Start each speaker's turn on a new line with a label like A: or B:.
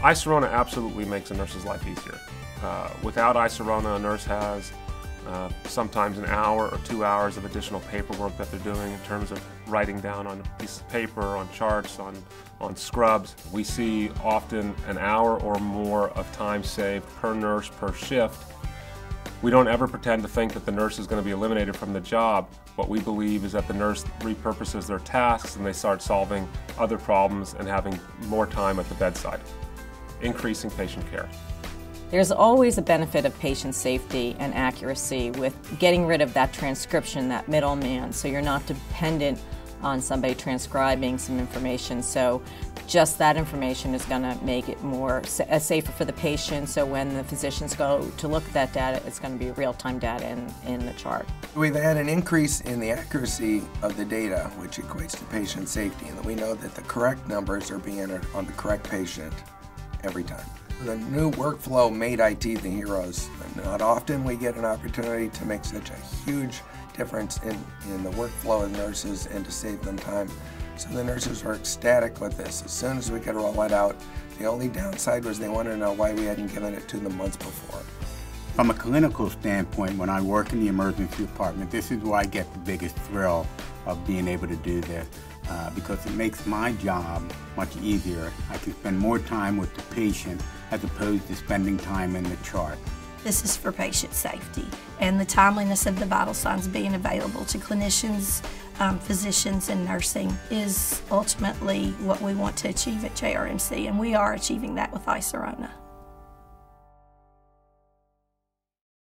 A: Iserona absolutely makes a nurse's life easier. Without Iserona, a nurse has sometimes an hour or 2 hours of additional paperwork that they're doing in terms of writing down on a piece of paper, on charts, on scrubs. We see often an hour or more of time saved per nurse per shift. We don't ever pretend to think that the nurse is going to be eliminated from the job. What we believe is that the nurse repurposes their tasks and they start solving other problems and having more time at the bedside, increasing patient care.
B: There's always a benefit of patient safety and accuracy with getting rid of that transcription, that middleman, so you're not dependent on somebody transcribing some information. So just that information is going to make it more safer for the patient, so when the physicians go to look at that data, it's going to be real-time data in the chart.
C: We've had an increase in the accuracy of the data, which equates to patient safety, and we know that the correct numbers are being entered on the correct patient every time. The new workflow made IT the heroes. Not often we get an opportunity to make such a huge difference in the workflow of nurses and to save them time. So the nurses were ecstatic with this. As soon as we could roll it out, the only downside was they wanted to know why we hadn't given it to them months before.
D: From a clinical standpoint, when I work in the emergency department, this is where I get the biggest thrill of being able to do this. Because it makes my job much easier. I can spend more time with the patient as opposed to spending time in the chart.
E: This is for patient safety, and the timeliness of the vital signs being available to clinicians, physicians, and nursing is ultimately what we want to achieve at JRMC, and we are achieving that with Iserona.